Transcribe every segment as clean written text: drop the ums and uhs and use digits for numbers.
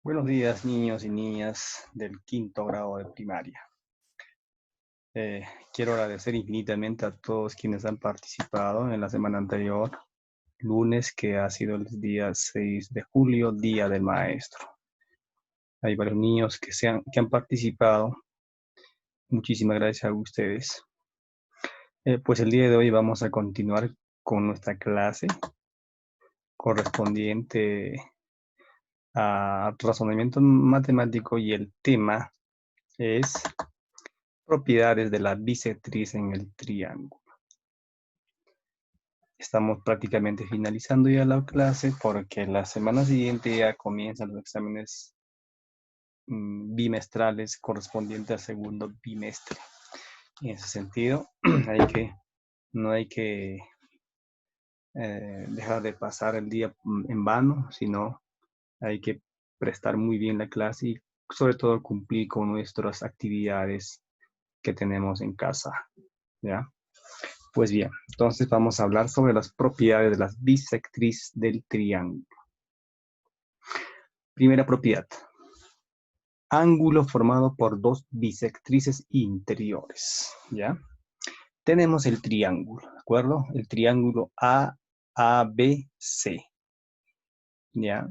Buenos días, niños y niñas del quinto grado de primaria. Quiero agradecer infinitamente a todos quienes han participado en la semana anterior, lunes, que ha sido el día 6 de julio, Día del Maestro. Hay varios niños que han participado. Muchísimas gracias a ustedes. Pues el día de hoy vamos a continuar con nuestra clase correspondiente a razonamiento matemático y el tema es propiedades de la bisectriz en el triángulo. Estamos prácticamente finalizando ya la clase porque la semana siguiente ya comienzan los exámenes bimestrales correspondientes al segundo bimestre. En ese sentido, no hay que dejar de pasar el día en vano, sino hay que prestar muy bien la clase y sobre todo cumplir con nuestras actividades que tenemos en casa, ¿ya? Pues bien, entonces vamos a hablar sobre las propiedades de las bisectrices del triángulo. Primera propiedad. Ángulo formado por dos bisectrices interiores, ¿ya? Tenemos el triángulo, ¿de acuerdo? El triángulo ABC, ¿ya?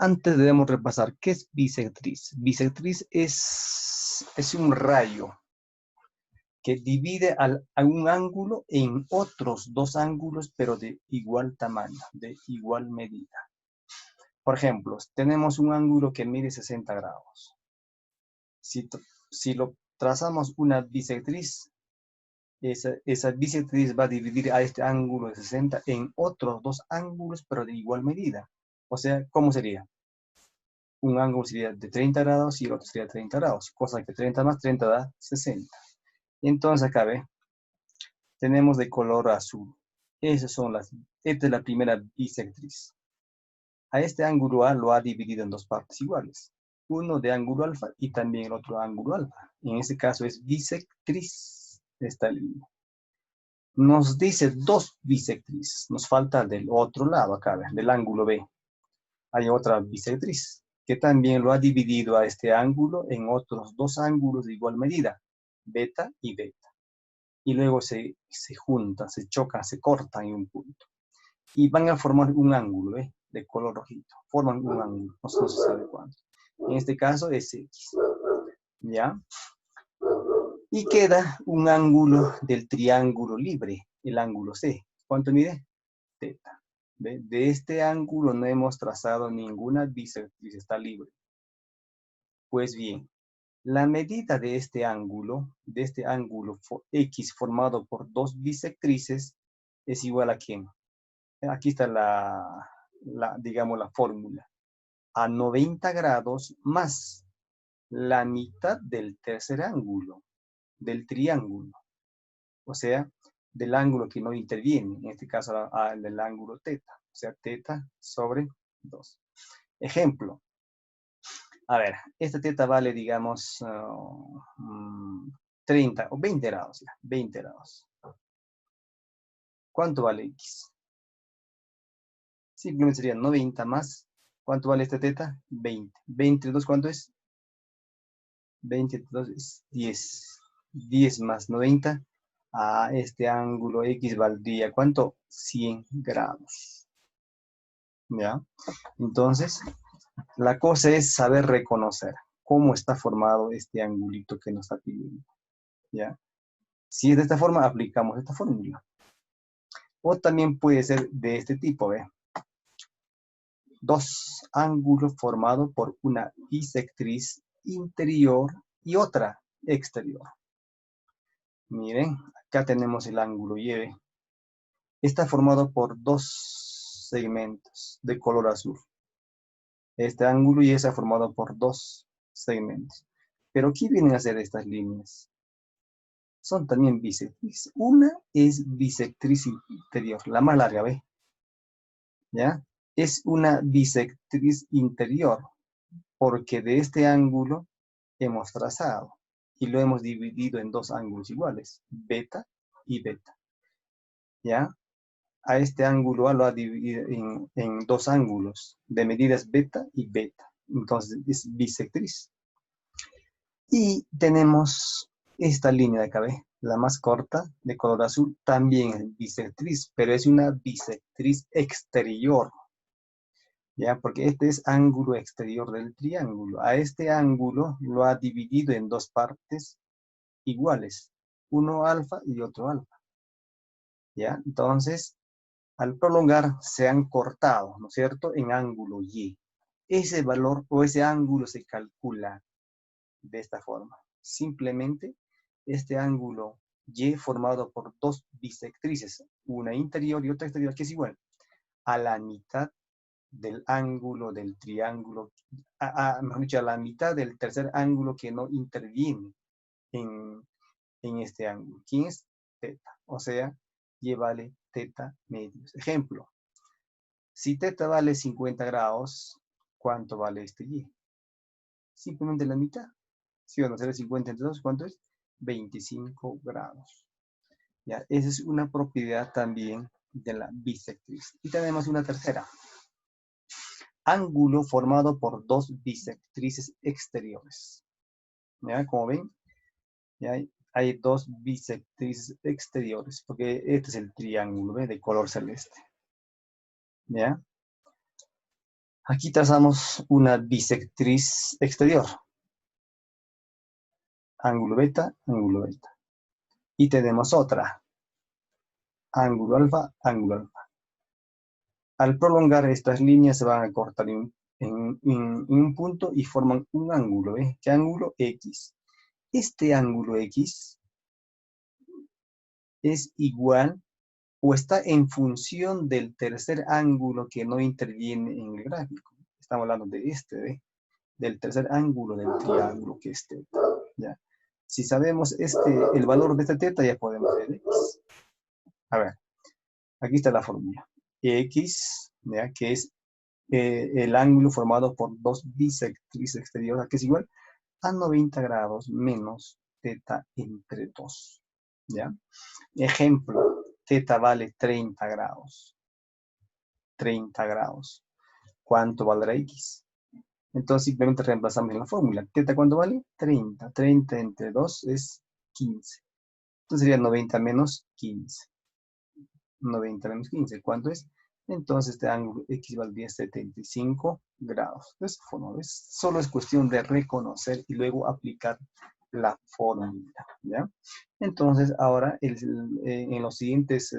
Antes debemos repasar, ¿qué es bisectriz? Bisectriz es un rayo que divide a un ángulo en otros dos ángulos, pero de igual tamaño, de igual medida. Por ejemplo, tenemos un ángulo que mide 60 grados. Si lo trazamos una bisectriz, esa bisectriz va a dividir a este ángulo de 60 en otros dos ángulos, pero de igual medida. O sea, ¿cómo sería? Un ángulo sería de 30 grados y el otro sería 30 grados, cosa que 30 más 30 da 60. Entonces acá, ¿ve? Tenemos de color azul. Esta es la primera bisectriz. A este ángulo A lo ha dividido en dos partes iguales. Uno de ángulo alfa y también el otro ángulo alfa. En este caso es bisectriz esta línea. Nos dice dos bisectrices. Nos falta del otro lado acá, del ángulo B. Hay otra bisectriz que también lo ha dividido a este ángulo en otros dos ángulos de igual medida, beta y beta. Y luego se juntan, se chocan, se cortan en un punto. Y van a formar un ángulo, ¿eh? De color rojito. Forman un ángulo, no se sabe cuánto. En este caso es X, ¿ya? Y queda un ángulo del triángulo libre, el ángulo C. ¿Cuánto mide? Teta. ¿Ve? De este ángulo no hemos trazado ninguna bisectriz, está libre. Pues bien, la medida de este ángulo X formado por dos bisectrices, es igual a ¿quién? Aquí está digamos, la fórmula. A 90 grados más la mitad del tercer ángulo del triángulo. O sea, del ángulo que no interviene, en este caso del ángulo teta. O sea, teta sobre 2. Ejemplo. A ver, esta teta vale, digamos, 30 o 20 grados. 20 grados. ¿Cuánto vale X? Simplemente sería 90 más. ¿Cuánto vale esta teta? 20. 22, ¿cuánto es? 22 es 10. 10 más 90. A este ángulo X valdría, ¿cuánto? 100 grados. ¿Ya? Entonces, la cosa es saber reconocer cómo está formado este angulito que nos está pidiendo. ¿Ya? Si es de esta forma, aplicamos esta fórmula. O también puede ser de este tipo, ¿ve? Dos ángulos formados por una bisectriz interior y otra exterior. Miren, acá tenemos el ángulo Y. Está formado por dos segmentos de color azul. Este ángulo Y está formado por dos segmentos. Pero ¿qué vienen a ser estas líneas? Son también bisectrices. Una es bisectriz interior, la más larga, ¿ve? ¿Ya? Es una bisectriz interior, porque de este ángulo hemos trazado y lo hemos dividido en dos ángulos iguales, beta y beta. ¿Ya? A este ángulo A lo ha dividido en dos ángulos de medidas beta y beta. Entonces es bisectriz. Y tenemos esta línea de acá, ¿ve? La más corta, de color azul, también es bisectriz, pero es una bisectriz exterior. ¿Ya? Porque este es ángulo exterior del triángulo. A este ángulo lo ha dividido en dos partes iguales, uno alfa y otro alfa. ¿Ya? Entonces, al prolongar se han cortado, ¿no es cierto?, en ángulo Y. Ese valor o ese ángulo se calcula de esta forma. Simplemente este ángulo Y formado por dos bisectrices, una interior y otra exterior, que es igual a la mitad del ángulo del triángulo, mejor dicho, a la mitad del tercer ángulo que no interviene en este ángulo. ¿Quién es? Teta. O sea, Y vale teta medios. Ejemplo, si teta vale 50 grados, ¿cuánto vale este Y? Simplemente la mitad. Si van a hacer 50 entre 2, ¿cuánto es? 25 grados. ¿Ya? Esa es una propiedad también de la bisectriz. Y tenemos una tercera. Ángulo formado por dos bisectrices exteriores. ¿Ya? Como ven, ¿ya? Hay dos bisectrices exteriores, porque este es el triángulo, ¿ve? De color celeste. ¿Ya? Aquí trazamos una bisectriz exterior. Ángulo beta, ángulo beta. Y tenemos otra. Ángulo alfa, ángulo alfa. Al prolongar estas líneas se van a cortar en un punto y forman un ángulo, ¿ves? ¿Qué ángulo? X. Este ángulo X es igual o está en función del tercer ángulo que no interviene en el gráfico. Estamos hablando de este, ¿ves? Del tercer ángulo del triángulo que es teta, ¿ya? Si sabemos el valor de este teta, ya podemos ver X. A ver, aquí está la fórmula. X, ¿ya? Que es el ángulo formado por dos bisectrices exteriores, que es igual a 90 grados menos teta entre 2. ¿Ya? Ejemplo, teta vale 30 grados. 30 grados. ¿Cuánto valdrá X? Entonces simplemente reemplazamos en la fórmula. ¿Teta cuánto vale? 30. 30 entre 2 es 15. Entonces sería 90 menos 15. 90 menos 15. ¿Cuánto es? Entonces este ángulo X valdría 75 grados. De esa forma, ¿ves? Solo es cuestión de reconocer y luego aplicar la fórmula, ¿ya? Entonces ahora en los siguientes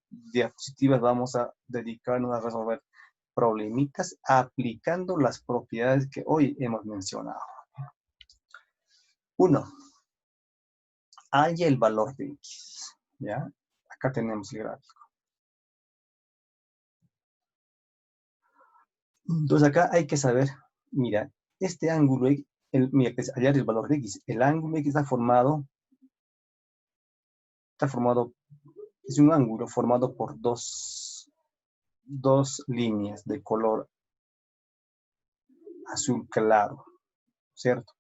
diapositivas vamos a dedicarnos a resolver problemitas aplicando las propiedades que hoy hemos mencionado. 1. Halla el valor de X, ¿ya? Acá tenemos el gráfico. Entonces acá hay que saber, mira, este ángulo, mira, es hallar el valor de X. El ángulo X está formado, es un ángulo formado por dos líneas de color azul claro, ¿cierto?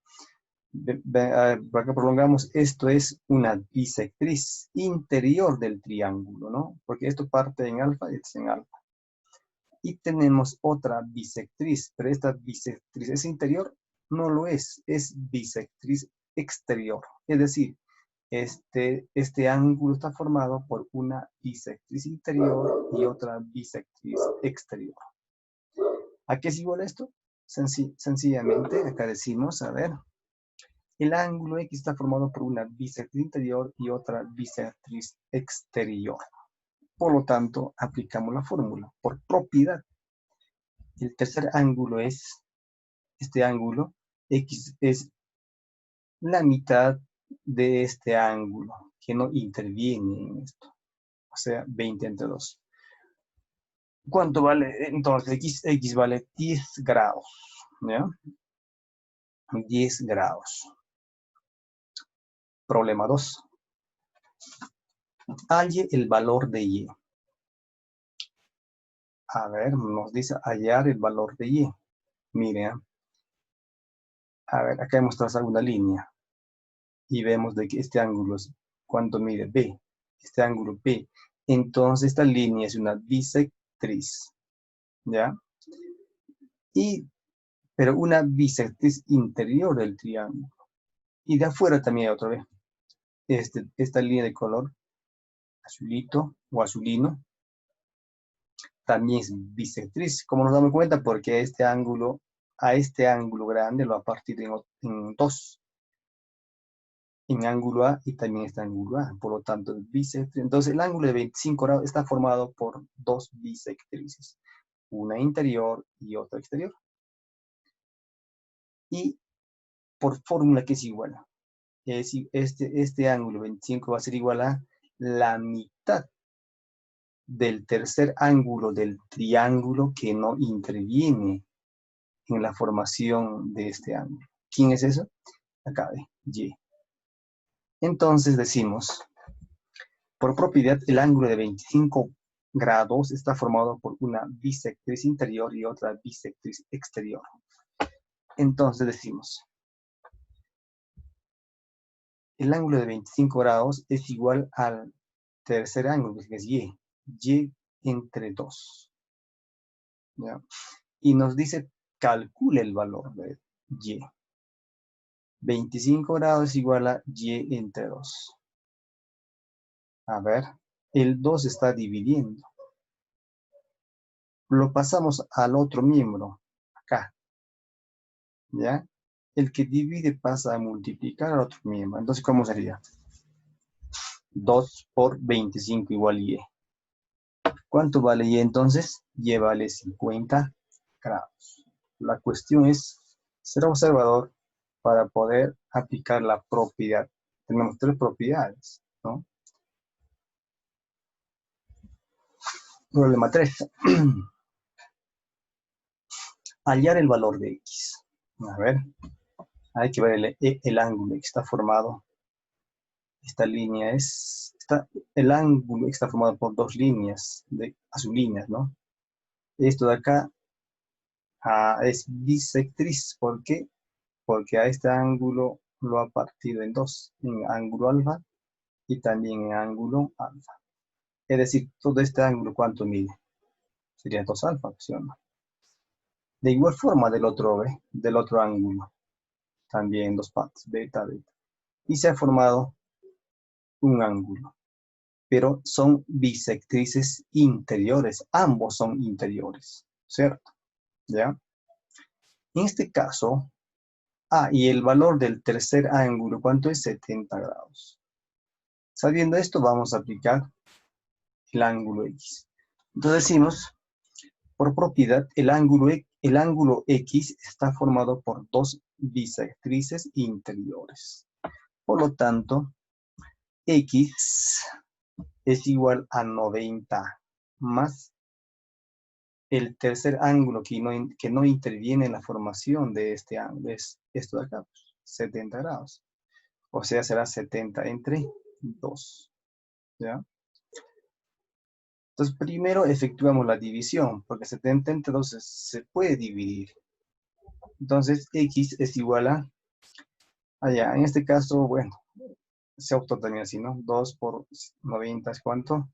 Para que prolongamos, esto es una bisectriz interior del triángulo, ¿no? Porque esto parte en alfa y esto es en alfa. Y tenemos otra bisectriz, pero esta bisectriz es interior, no lo es bisectriz exterior. Es decir, este ángulo está formado por una bisectriz interior y otra bisectriz exterior. ¿A qué es igual esto? Sencillamente, acá decimos, a ver, el ángulo X está formado por una bisectriz interior y otra bisectriz exterior. Por lo tanto, aplicamos la fórmula por propiedad. El tercer ángulo es, este ángulo, X es la mitad de este ángulo, que no interviene en esto. O sea, 20 entre 2. ¿Cuánto vale? Entonces, X vale 10 grados. ¿Ya? 10 grados. Problema 2. Halle el valor de Y. A ver, nos dice hallar el valor de Y. Miren, a ver, acá hemos trazado una línea. Y vemos de que este ángulo es, ¿cuánto mide? B. Este ángulo B. Entonces esta línea es una bisectriz. ¿Ya? pero una bisectriz interior del triángulo. Y de afuera también otra vez. Esta línea de color azulito o azulino también es bisectriz. ¿Cómo nos damos cuenta? Porque a este ángulo grande lo ha partido en dos. En ángulo A y también este ángulo A. Por lo tanto, es bisectriz. Entonces, el ángulo de 25 grados está formado por dos bisectrices. Una interior y otra exterior. Y por fórmula que es igual. Este ángulo 25 va a ser igual a la mitad del tercer ángulo del triángulo que no interviene en la formación de este ángulo. ¿Quién es eso? Acá ve, Y. Entonces decimos, por propiedad, el ángulo de 25 grados está formado por una bisectriz interior y otra bisectriz exterior. Entonces decimos, el ángulo de 25 grados es igual al tercer ángulo, que es Y. Y entre 2. ¿Ya? Y nos dice, calcule el valor de Y. 25 grados es igual a Y entre 2. A ver, el 2 está dividiendo. Lo pasamos al otro miembro, acá. ¿Ya? El que divide pasa a multiplicar al otro miembro. Entonces, ¿cómo sería? 2 por 25 igual Y. ¿Cuánto vale Y entonces? Y vale 50 grados. La cuestión es ser observador para poder aplicar la propiedad. Tenemos tres propiedades, ¿no? Problema 3. Hallar el valor de X. A ver, hay que ver el ángulo que está formado. Esta línea el ángulo está formado por dos líneas azulinas, ¿no? Esto de acá es bisectriz. ¿Por qué? Porque a este ángulo lo ha partido en dos, en ángulo alfa y también en ángulo alfa. Es decir, todo este ángulo, ¿cuánto mide? Sería 2 alfa, ¿sí o no? De igual forma del otro ángulo, también dos partes, beta, beta. Y se ha formado un ángulo, pero son bisectrices interiores, ambos son interiores, ¿cierto? ¿Ya? En este caso, y el valor del tercer ángulo, ¿cuánto es? 70 grados. Sabiendo esto, vamos a aplicar el ángulo X. Entonces decimos, por propiedad, el ángulo X está formado por dos bisectrices interiores. Por lo tanto, X es igual a 90 más el tercer ángulo que no interviene en la formación de este ángulo, es esto de acá, 70 grados. O sea, será 70 entre 2. ¿Ya? Entonces, primero efectuamos la división, porque 70 entre 2 se puede dividir. Entonces, X es igual a, allá, en este caso, bueno, se optó también así, ¿no? 2 por 90 es ¿cuánto?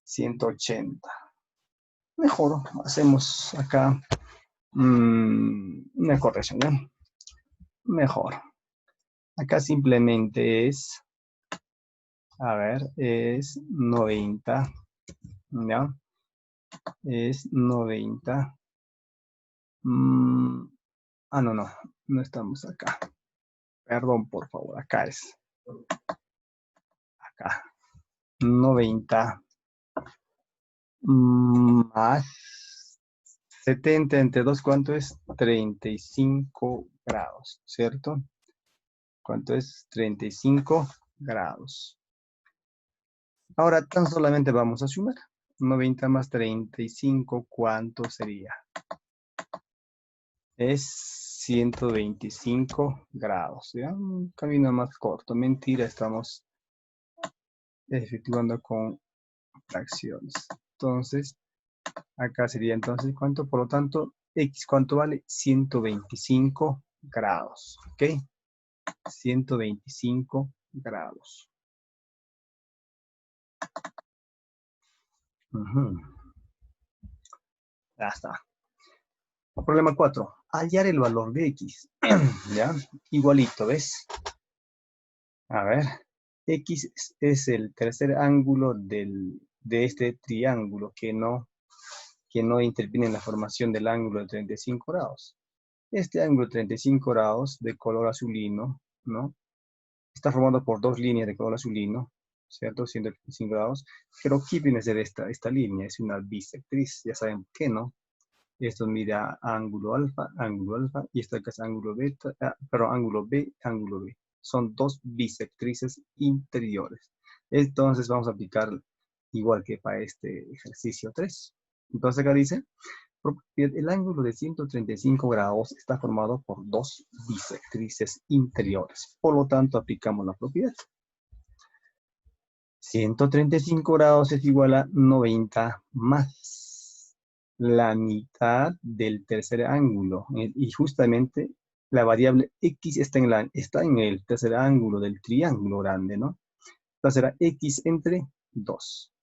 180. Mejor, hacemos acá una corrección, ¿no? Mejor. Acá simplemente es, a ver, es 90, ¿ya? Es 90. No estamos acá. Perdón, por favor, acá es. Acá. 90 más 70 entre 2, ¿cuánto es? 35 grados, ¿cierto? ¿Cuánto es? 35 grados. Ahora tan solamente vamos a sumar. 90 más 35, ¿cuánto sería? Es 125 grados. ¿Ya? Un camino más corto. Mentira, estamos efectuando con fracciones. Entonces, acá sería entonces, ¿cuánto? Por lo tanto, X, ¿cuánto vale? 125 grados. ¿Ok? 125 grados. Ya está. Problema 4. Hallar el valor de X. ¿Ya? Igualito, ¿ves? A ver. X es el tercer ángulo de este triángulo que no interviene en la formación del ángulo de 35 grados. Este ángulo de 35 grados de color azulino, ¿no? Está formado por dos líneas de color azulino, ¿cierto? 135 grados. Pero ¿qué viene a ser esta línea? Es una bisectriz. Ya saben por qué, ¿no? Esto mide ángulo alfa, y esto acá es ángulo beta, ángulo B, ángulo B. Son dos bisectrices interiores. Entonces vamos a aplicar igual que para este ejercicio 3. Entonces acá dice, el ángulo de 135 grados está formado por dos bisectrices interiores. Por lo tanto, aplicamos la propiedad. 135 grados es igual a 90 más la mitad del tercer ángulo. Y justamente la variable X está en el tercer ángulo del triángulo grande, ¿no? Entonces será X entre 2.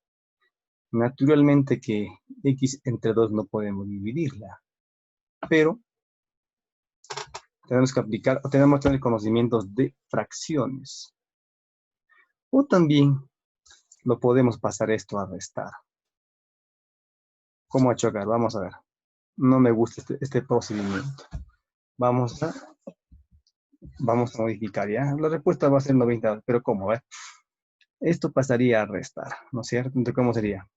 Naturalmente que X entre 2 no podemos dividirla, pero tenemos que aplicar, o tenemos que tener conocimientos de fracciones. O también lo podemos pasar esto a restar. ¿Cómo achocar? Vamos a ver. No me gusta este procedimiento. Vamos a modificar, ¿ya? La respuesta va a ser 90, pero ¿cómo? ¿Ve? Esto pasaría a restar, ¿no es cierto? Entonces, ¿cómo sería?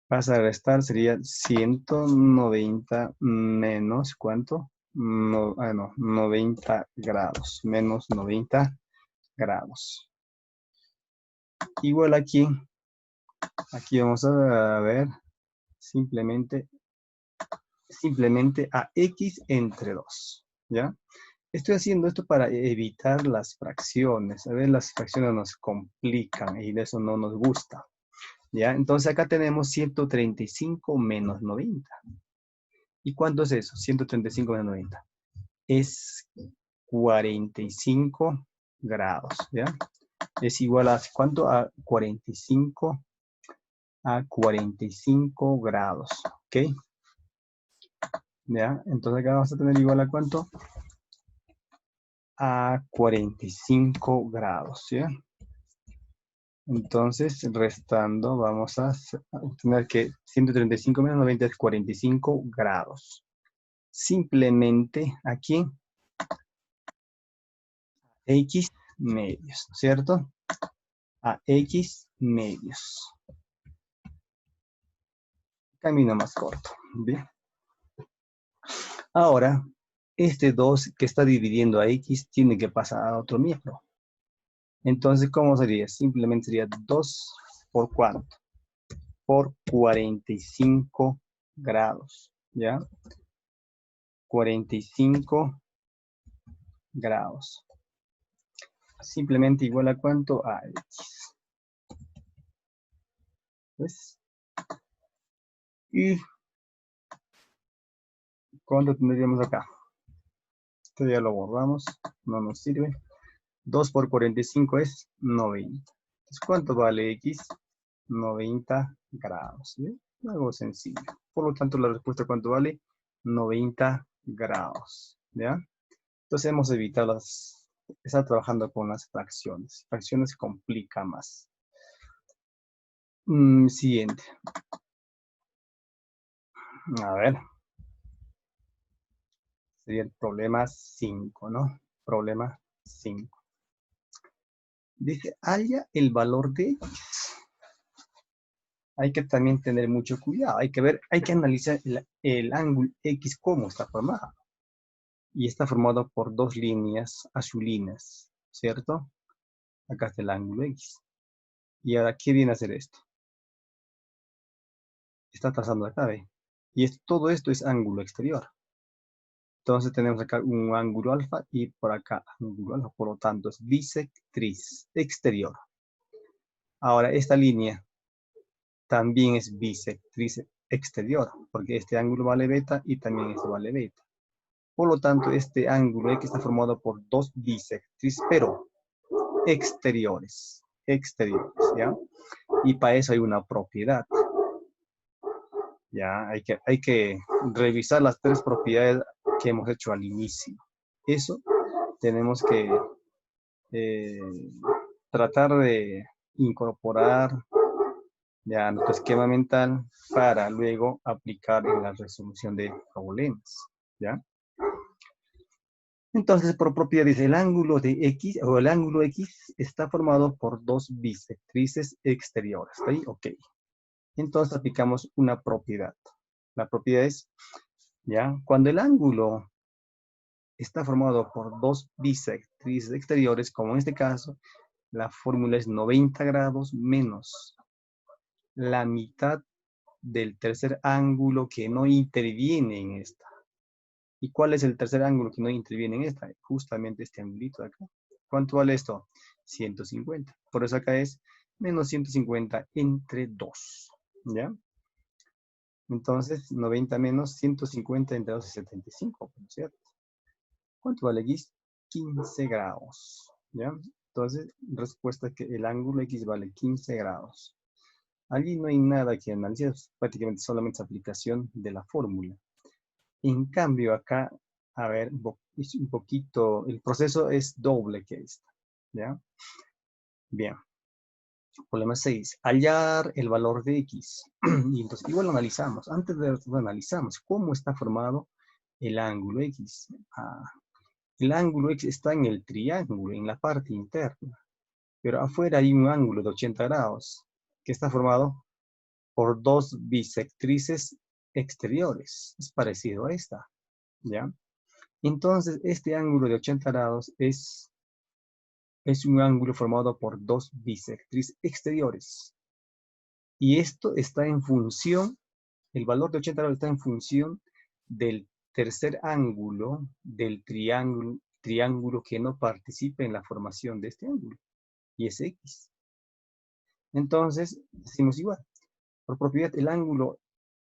Pasa a restar, sería 190 menos, ¿cuánto? 90 grados, menos 90 grados. Igual aquí vamos a ver simplemente a X entre 2, ¿ya? Estoy haciendo esto para evitar las fracciones. A ver, las fracciones nos complican y de eso no nos gusta, ¿ya? Entonces acá tenemos 135 menos 90. ¿Y cuánto es eso? 135 menos 90. Es 45 grados, ¿ya? Es igual a, ¿cuánto? A 45 grados, ¿ok? ¿Ya? Entonces acá vamos a tener igual a ¿cuánto? A 45 grados, ¿ya? Entonces, restando, vamos a obtener que 135 menos 90 es 45 grados. Simplemente aquí, X medios, ¿cierto? A X medios. Camino más corto, ¿bien? Ahora, este 2 que está dividiendo a X tiene que pasar a otro miembro. Entonces, ¿cómo sería? Simplemente sería 2 por ¿cuánto? Por 45 grados, ¿ya? 45 grados. Simplemente igual a ¿cuánto? A X. ¿Ves? ¿Y cuánto tendríamos acá? Esto ya lo borramos, no nos sirve. 2 por 45 es 90. Entonces, ¿cuánto vale X? 90 grados. ¿Sí? Algo sencillo. Por lo tanto, la respuesta ¿cuánto vale? 90 grados. ¿Ya? Entonces hemos evitado estar trabajando con las fracciones. Fracciones complica más. Siguiente. A ver. Sería el problema 5, ¿no? Problema 5. Dice, halla el valor de X. Hay que también tener mucho cuidado. Hay que analizar el ángulo X cómo está formado. Y está formado por dos líneas azulinas, ¿cierto? Acá está el ángulo X. Y ahora, ¿qué viene a hacer esto? Está trazando acá, ¿ve? Y todo esto es ángulo exterior. Entonces tenemos acá un ángulo alfa y por acá ángulo alfa. Por lo tanto, es bisectriz exterior. Ahora, esta línea también es bisectriz exterior, porque este ángulo vale beta y también este vale beta. Por lo tanto, este ángulo X está formado por dos bisectrices, pero exteriores, ¿ya? Y para eso hay una propiedad. Ya, hay que revisar las tres propiedades que hemos hecho al inicio. Eso tenemos que tratar de incorporar ya nuestro esquema mental para luego aplicar en la resolución de problemas. ¿Ya? Entonces, por propiedad dice, el ángulo de X o el ángulo X está formado por dos bisectrices exteriores. ¿Está ahí? Ok. Entonces aplicamos una propiedad. La propiedad es, ¿ya? Cuando el ángulo está formado por dos bisectrices exteriores, como en este caso, la fórmula es 90 grados menos la mitad del tercer ángulo que no interviene en esta. ¿Y cuál es el tercer ángulo que no interviene en esta? Justamente este angulito de acá. ¿Cuánto vale esto? 150. Por eso acá es menos 150 entre 2. ¿Ya? Entonces, 90 menos 150 entre 2 es 75, ¿no es cierto? ¿Cuánto vale X? 15 grados. ¿Ya? Entonces, respuesta es que el ángulo X vale 15 grados. Allí no hay nada que analizar, prácticamente solamente es aplicación de la fórmula. En cambio, acá, a ver, es un poquito, el proceso es doble que este. ¿Ya? Bien. Problema 6. Hallar el valor de X. Y entonces, igual lo analizamos. Antes de lo analizamos cómo está formado el ángulo X. El ángulo X está en el triángulo, en la parte interna. Pero afuera hay un ángulo de 80 grados que está formado por dos bisectrices exteriores. Es parecido a esta. ¿Ya? Entonces, este ángulo de 80 grados es un ángulo formado por dos bisectrices exteriores. Y esto está en función, el valor de 80 grados está en función del tercer ángulo del triángulo que no participe en la formación de este ángulo. Y es X. Entonces, decimos igual. Por propiedad, el ángulo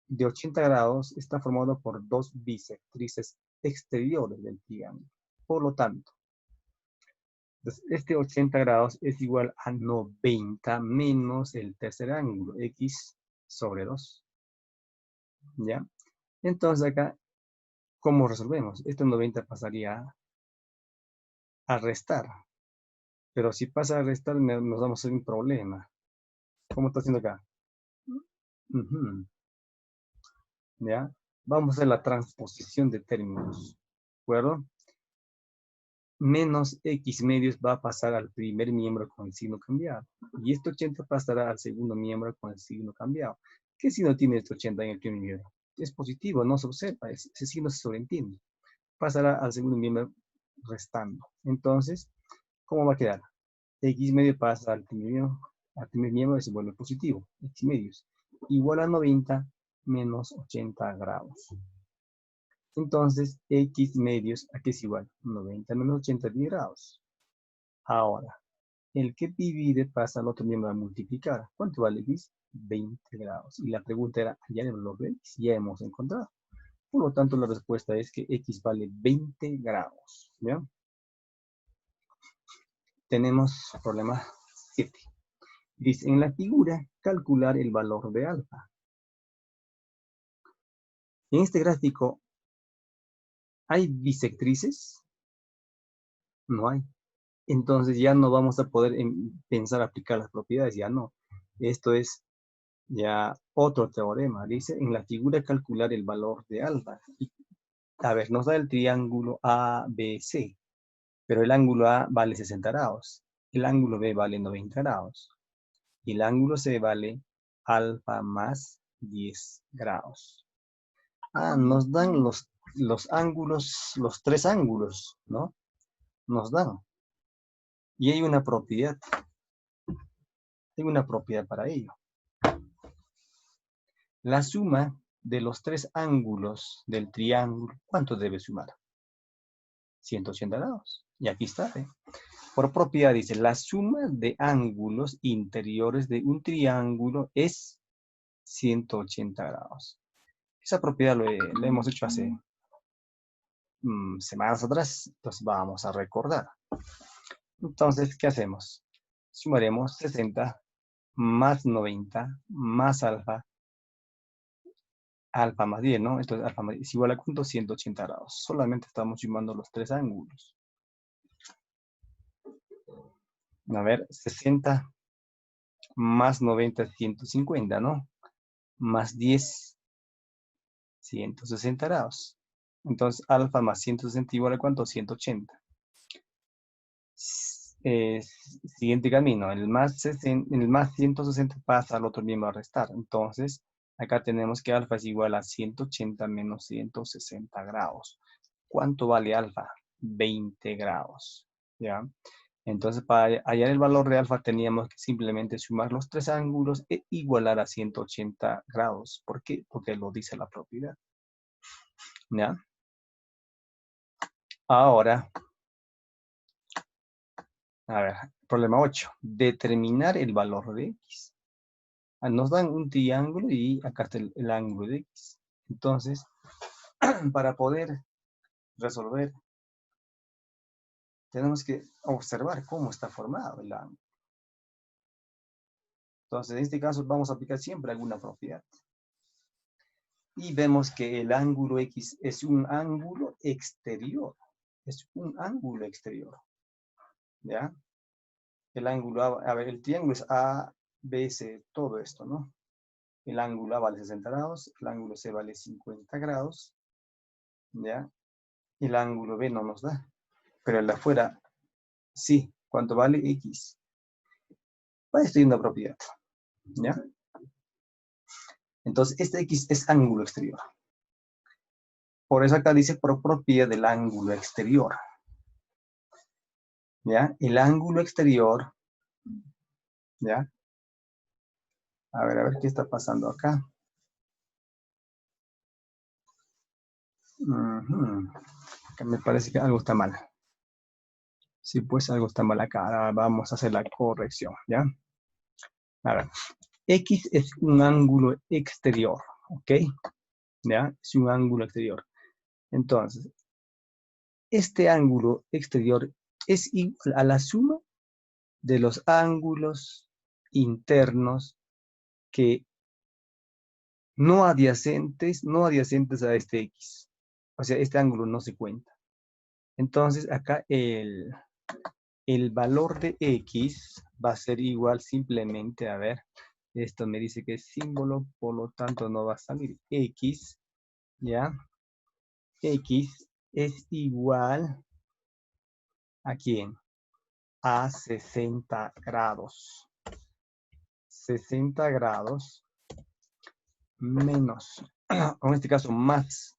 de 80 grados está formado por dos bisectrices exteriores del triángulo. Por lo tanto, este 80 grados es igual a 90 menos el tercer ángulo, X sobre 2. ¿Ya? Entonces acá, ¿cómo resolvemos? Este 90 pasaría a restar. Pero si pasa a restar, nos vamos a hacer un problema. ¿Cómo está haciendo acá? ¿Ya? Vamos a hacer la transposición de términos. ¿De acuerdo? Menos X medios va a pasar al primer miembro con el signo cambiado. Y este 80 pasará al segundo miembro con el signo cambiado. ¿Qué signo tiene este 80 en el primer miembro? Es positivo, no se observa, ese signo se sobreentiende. Pasará al segundo miembro restando. Entonces, ¿cómo va a quedar? X medio pasa al primer miembro y se vuelve positivo. X medios igual a 90 menos 80 grados. Entonces, X medios, ¿a qué es igual? 90 menos 80 grados. Ahora, el que divide pasa al otro miembro a multiplicar. ¿Cuánto vale X? 20 grados. Y la pregunta era, ¿hallar el valor de X? Ya hemos encontrado. Por lo tanto, la respuesta es que X vale 20 grados. ¿Ya? Tenemos problema 7. Dice, en la figura, calcular el valor de alfa. En este gráfico, ¿hay bisectrices? No hay. Entonces ya no vamos a poder pensar aplicar las propiedades, ya no. Esto es ya otro teorema. Dice, en la figura calcular el valor de alfa. A ver, nos da el triángulo ABC, pero el ángulo A vale 60 grados, el ángulo B vale 90 grados, y el ángulo C vale alfa más 10 grados. Nos dan los ángulos, los tres ángulos, ¿no? Nos dan. Y hay una propiedad. Hay una propiedad para ello. La suma de los tres ángulos del triángulo, ¿cuánto debe sumar? 180 grados. Y aquí está. Por propiedad dice, la suma de ángulos interiores de un triángulo es 180 grados. Esa propiedad lo hemos hecho hace semanas atrás, entonces vamos a recordar. Entonces, ¿qué hacemos? Sumaremos 60 más 90 más alfa alfa más 10, ¿no? Entonces alfa más 10 es igual a ¿cuánto? 180 grados. Solamente estamos sumando los tres ángulos. A ver, 60 más 90 es 150, ¿no? Más 10, 160 grados. Entonces alfa más 160 igual a ¿cuánto? 180. Siguiente camino, el más 160 pasa al otro miembro a restar. Entonces, acá tenemos que alfa es igual a 180 menos 160 grados. ¿Cuánto vale alfa? 20 grados. ¿Ya? Entonces, para hallar el valor de alfa teníamos que simplemente sumar los tres ángulos e igualar a 180 grados. ¿Por qué? Porque lo dice la propiedad. ¿Ya? Ahora, a ver, problema 8. Determinar el valor de x. Nos dan un triángulo y acá está el ángulo de x. Entonces, para poder resolver, tenemos que observar cómo está formado el ángulo. Entonces, en este caso vamos a aplicar siempre alguna propiedad. Y vemos que el ángulo x es un ángulo exterior. Es un ángulo exterior. ¿Ya? El ángulo A, a ver, el triángulo es A, B, C, todo esto, ¿no? El ángulo A vale 60 grados, el ángulo C vale 50 grados, ¿ya? Y el ángulo B no nos da. Pero el de afuera, sí. ¿Cuánto vale? X. Va, estoy en una propiedad, ¿ya? Entonces, este X es ángulo exterior. Por eso acá dice por propiedad del ángulo exterior. ¿Ya? El ángulo exterior, ¿ya? A ver qué está pasando acá. Que me parece que algo está mal. Sí, pues algo está mal acá. Ahora vamos a hacer la corrección, ¿ya? A ver, X es un ángulo exterior, ¿ok? ¿Ya? Es un ángulo exterior. Entonces, este ángulo exterior es igual a la suma de los ángulos internos que no adyacentes a este X. O sea, este ángulo no se cuenta. Entonces, acá el valor de X va a ser igual simplemente, a ver, esto me dice que es símbolo, por lo tanto no va a salir X, ¿ya? X es igual ¿a quién? A 60 grados. 60 grados menos, en este caso más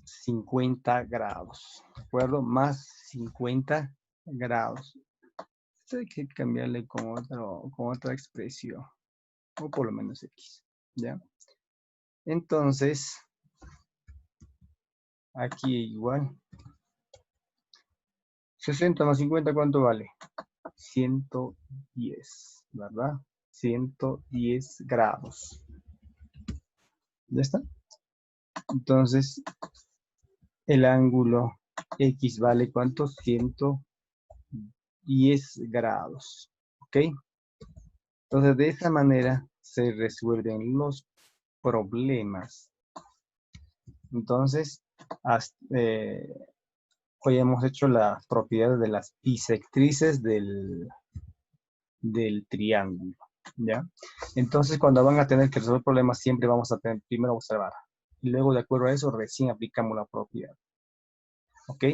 50 grados, ¿de acuerdo? Más 50 grados. Esto hay que cambiarle con otra expresión, o por lo menos X, ¿ya? Entonces, aquí igual. 60 más 50, ¿cuánto vale? 110, ¿verdad? 110 grados. ¿Ya está? Entonces, el ángulo X vale ¿cuánto? 110 grados. ¿Ok? Entonces, de esa manera se resuelven los problemas. Entonces, hoy hemos hecho las propiedades de las bisectrices del triángulo. ¿Ya? Entonces, cuando van a tener que resolver problemas, siempre vamos a tener primero observar. Y luego, de acuerdo a eso, recién aplicamos la propiedad. ¿Ok?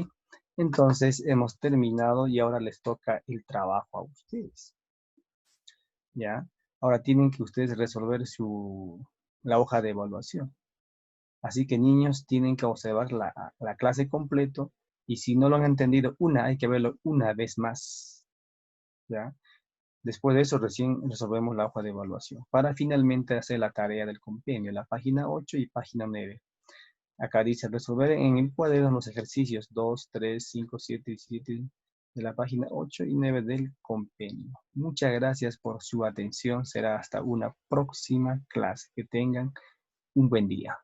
Entonces, hemos terminado y ahora les toca el trabajo a ustedes. ¿Ya? Ahora tienen que ustedes resolver la hoja de evaluación. Así que, niños, tienen que observar la clase completo y si no lo han entendido hay que verlo una vez más. ¿Ya? Después de eso, recién resolvemos la hoja de evaluación para finalmente hacer la tarea del compendio, la página 8 y página 9. Acá dice resolver en el cuaderno los ejercicios 2, 3, 5, 7 y 7 de la página 8 y 9 del compendio. Muchas gracias por su atención. Será hasta una próxima clase. Que tengan un buen día.